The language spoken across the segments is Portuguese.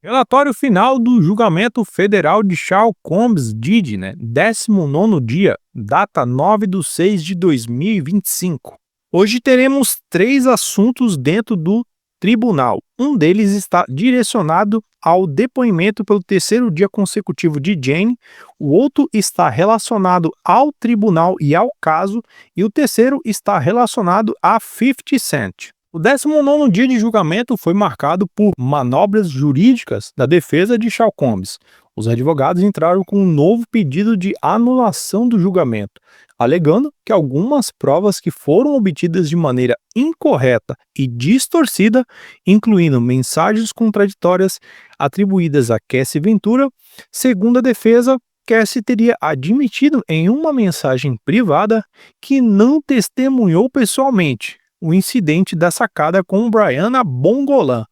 Relatório final do julgamento federal de Charles Combs Didi, né? 19º dia, data 9/6/2025. Hoje teremos três assuntos dentro do tribunal. Um deles está direcionado ao depoimento pelo terceiro dia consecutivo de Jane, o outro está relacionado ao tribunal e ao caso, e o terceiro está relacionado a 50 Cent. O 19º dia de julgamento foi marcado por manobras jurídicas da defesa de Charles Combs. Os advogados entraram com um novo pedido de anulação do julgamento, alegando que algumas provas que foram obtidas de maneira incorreta e distorcida, incluindo mensagens contraditórias atribuídas a Cassie Ventura, segundo a defesa, Cassie teria admitido em uma mensagem privada que não testemunhou pessoalmente o incidente da sacada com Brianna Bongolan,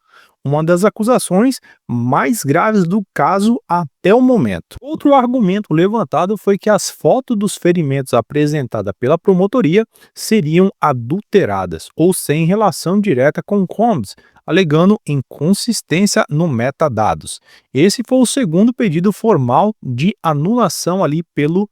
uma das acusações mais graves do caso até o momento. Outro argumento levantado foi que as fotos dos ferimentos apresentadas pela promotoria seriam adulteradas ou sem relação direta com Combs, alegando inconsistência no metadados. Esse foi o segundo pedido formal de anulação ali pelo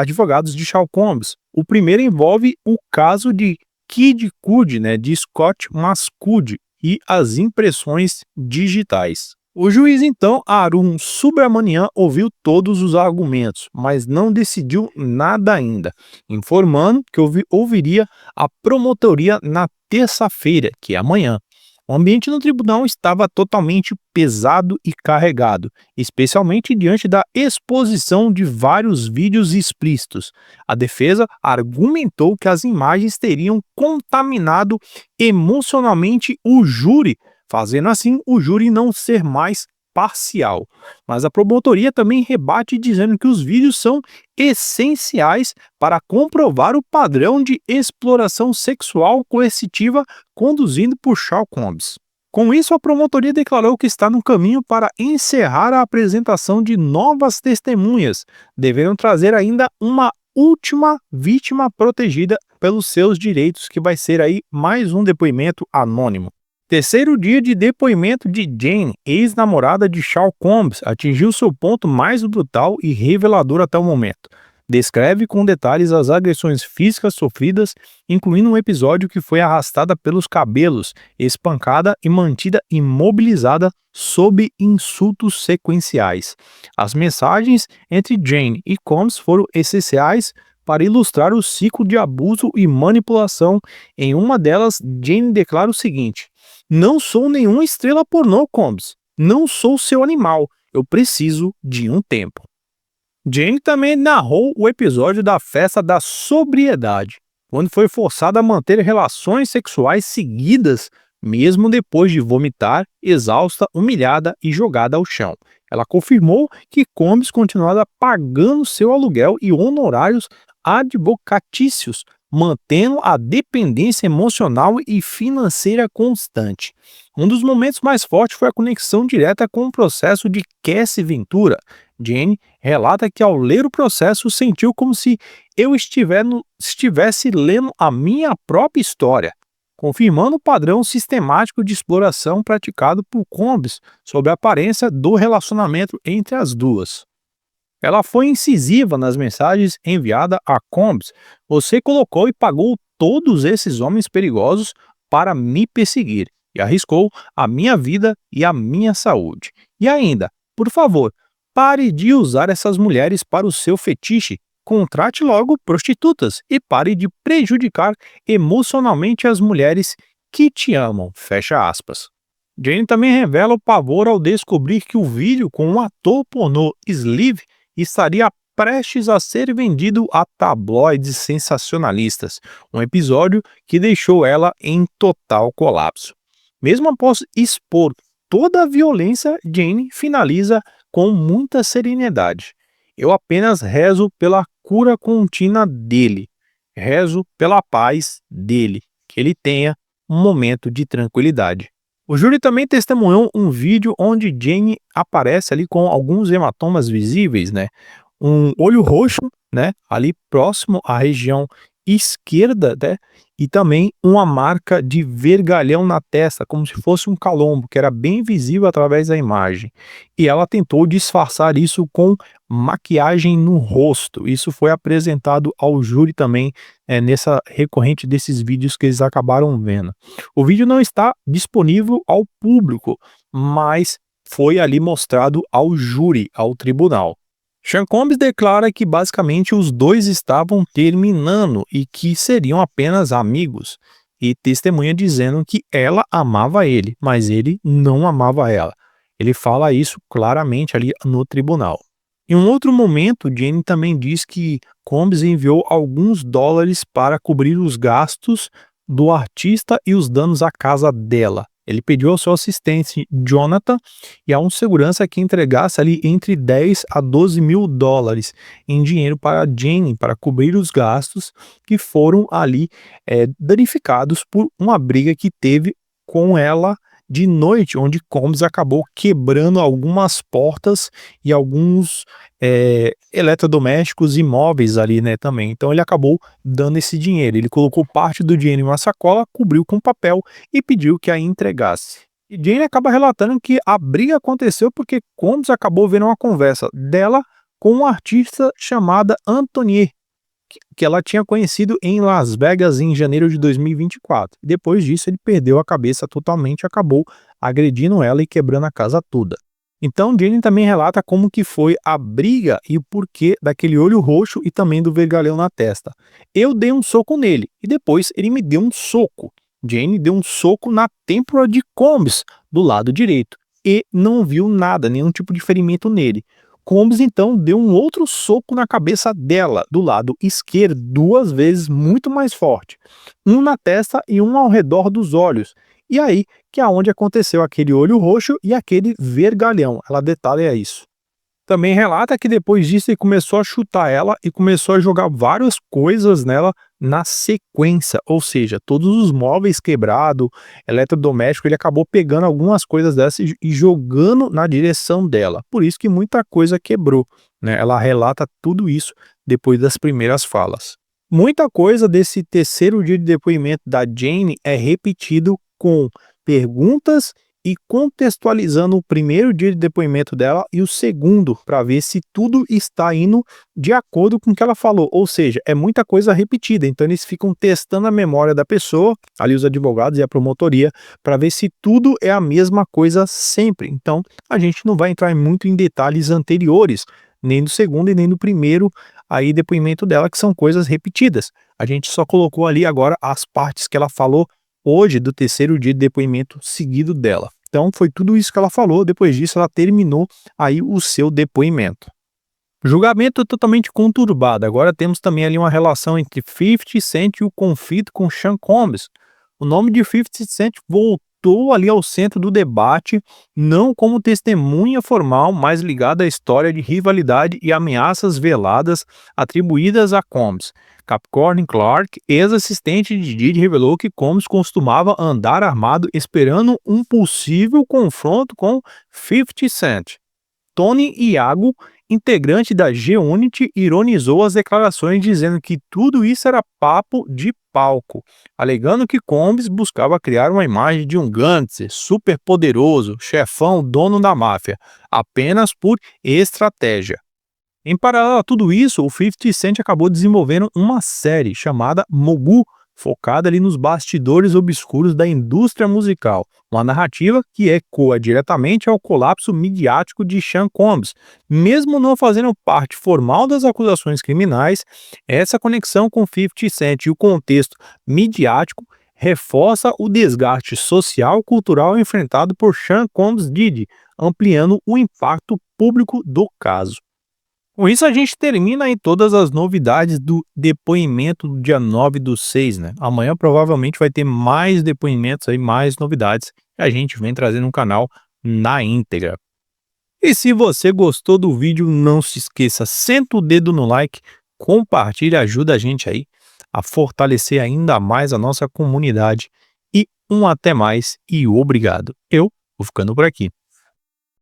advogados de Charles Combs. O primeiro envolve o caso de Kid Cudi, né, de Scott Mascudi, e as impressões digitais. O juiz, então, Arun Subramanian, ouviu todos os argumentos, mas não decidiu nada ainda, informando que ouviria a promotoria na terça-feira, que é amanhã. O ambiente no tribunal estava totalmente pesado e carregado, especialmente diante da exposição de vários vídeos explícitos. A defesa argumentou que as imagens teriam contaminado emocionalmente o júri, fazendo assim o júri não ser mais parcial. Mas a promotoria também rebate dizendo que os vídeos são essenciais para comprovar o padrão de exploração sexual coercitiva conduzido por Charles Combs. Com isso, a promotoria declarou que está no caminho para encerrar a apresentação de novas testemunhas, devendo trazer ainda uma última vítima protegida pelos seus direitos, que vai ser aí mais um depoimento anônimo. Terceiro dia de depoimento de Jane, ex-namorada de Charles Combs, atingiu seu ponto mais brutal e revelador até o momento. Descreve com detalhes as agressões físicas sofridas, incluindo um episódio que foi arrastada pelos cabelos, espancada e mantida imobilizada sob insultos sequenciais. As mensagens entre Jane e Combs foram essenciais para ilustrar o ciclo de abuso e manipulação. Em uma delas, Jane declara o seguinte: "Não sou nenhuma estrela pornô, Combs. Não sou seu animal. Eu preciso de um tempo." Jane também narrou o episódio da festa da sobriedade, quando foi forçada a manter relações sexuais seguidas, mesmo depois de vomitar, exausta, humilhada e jogada ao chão. Ela confirmou que Combs continuava pagando seu aluguel e honorários advocatícios, mantendo a dependência emocional e financeira constante. Um dos momentos mais fortes foi a conexão direta com o processo de Cassie Ventura. Jane relata que ao ler o processo sentiu como se eu estivesse lendo a minha própria história, confirmando o padrão sistemático de exploração praticado por Combs sobre a aparência do relacionamento entre as duas. Ela foi incisiva nas mensagens enviadas a Combs: "Você colocou e pagou todos esses homens perigosos para me perseguir e arriscou a minha vida e a minha saúde. E ainda, por favor, pare de usar essas mulheres para o seu fetiche. Contrate logo prostitutas e pare de prejudicar emocionalmente as mulheres que te amam." Fecha aspas. Jane também revela o pavor ao descobrir que o vídeo com o ator pornô Sleeve estaria prestes a ser vendido a tabloides sensacionalistas, um episódio que deixou ela em total colapso. Mesmo após expor toda a violência, Jane finaliza com muita serenidade: "Eu apenas rezo pela cura contínua dele. Rezo pela paz dele, que ele tenha um momento de tranquilidade." O júri também testemunhou um vídeo onde Jane aparece ali com alguns hematomas visíveis, né? Um olho roxo, né? Ali próximo à região esquerda, né? e também uma marca de vergalhão na testa, como se fosse um calombo, que era bem visível através da imagem. E ela tentou disfarçar isso com maquiagem no rosto. Isso foi apresentado ao júri também, nessa recorrente desses vídeos que eles acabaram vendo. O vídeo não está disponível ao público, mas foi ali mostrado ao júri, ao tribunal. Sean Combs declara que basicamente os dois estavam terminando e que seriam apenas amigos, e testemunha dizendo que ela amava ele, mas ele não amava ela. Ele fala isso claramente ali no tribunal. Em um outro momento, Jane também diz que Combs enviou alguns dólares para cobrir os gastos do artista e os danos à casa dela. Ele pediu ao seu assistente Jonathan e a um segurança que entregasse ali entre 10 a 12 mil dólares em dinheiro para Jane, para cobrir os gastos que foram ali danificados por uma briga que teve com ela de noite, onde Combs acabou quebrando algumas portas e alguns eletrodomésticos e móveis ali, né, também. Então ele acabou dando esse dinheiro. Ele colocou parte do dinheiro em uma sacola, cobriu com papel e pediu que a entregasse. E Jane acaba relatando que a briga aconteceu porque Combs acabou vendo uma conversa dela com uma artista chamada Antonie, que ela tinha conhecido em Las Vegas em janeiro de 2024. Depois disso, ele perdeu a cabeça totalmente e acabou agredindo ela e quebrando a casa toda. Então, Jane também relata como que foi a briga e o porquê daquele olho roxo e também do vergalhão na testa. Eu dei um soco nele e depois ele me deu um soco. Jane deu um soco na têmpora de Combs, do lado direito, e não viu nada, nenhum tipo de ferimento nele. Combs então deu um outro soco na cabeça dela, do lado esquerdo, 2 vezes muito mais forte. Um na testa e um ao redor dos olhos. E aí que é onde aconteceu aquele olho roxo e aquele vergalhão. Ela detalha isso. Também relata que depois disso ele começou a chutar ela e começou a jogar várias coisas nela na sequência, ou seja, todos os móveis quebrados, eletrodoméstico, ele acabou pegando algumas coisas dessas e jogando na direção dela. Por isso que muita coisa quebrou, né? Ela relata tudo isso depois das primeiras falas. Muita coisa desse terceiro dia de depoimento da Jane é repetido com perguntas e contextualizando o primeiro dia de depoimento dela e o segundo, para ver se tudo está indo de acordo com o que ela falou. Ou seja, é muita coisa repetida, então eles ficam testando a memória da pessoa, ali os advogados e a promotoria, para ver se tudo é a mesma coisa sempre. Então, a gente não vai entrar muito em detalhes anteriores, nem do segundo e nem do primeiro aí depoimento dela, que são coisas repetidas. A gente só colocou ali agora as partes que ela falou hoje do terceiro dia de depoimento seguido dela. Então foi tudo isso que ela falou, depois disso ela terminou aí o seu depoimento. Julgamento totalmente conturbado, agora temos também ali uma relação entre 50 Cent e o conflito com Sean Combs. O nome de 50 Cent voltou ali ao centro do debate, não como testemunha formal, mas ligada à história de rivalidade e ameaças veladas atribuídas a Combs. Capricorn Clark, ex-assistente de Diddy, revelou que Combs costumava andar armado esperando um possível confronto com 50 Cent. Tony Iago, integrante da G-Unit, ironizou as declarações dizendo que tudo isso era papo de palco, alegando que Combs buscava criar uma imagem de um gangster super poderoso, chefão, dono da máfia, apenas por estratégia. Em paralelo a tudo isso, o 50 Cent acabou desenvolvendo uma série chamada Mogu, focada ali nos bastidores obscuros da indústria musical, uma narrativa que ecoa diretamente ao colapso midiático de Sean Combs. Mesmo não fazendo parte formal das acusações criminais, essa conexão com 50 Cent e o contexto midiático reforça o desgaste social e cultural enfrentado por Sean Combs Diddy, ampliando o impacto público do caso. Com isso, a gente termina aí todas as novidades do depoimento do dia 9/6, né? Amanhã provavelmente vai ter mais depoimentos aí, mais novidades que a gente vem trazendo no canal na íntegra. E se você gostou do vídeo, não se esqueça, senta o dedo no like, compartilha, ajuda a gente aí a fortalecer ainda mais a nossa comunidade. E um até mais e obrigado. Eu vou ficando por aqui.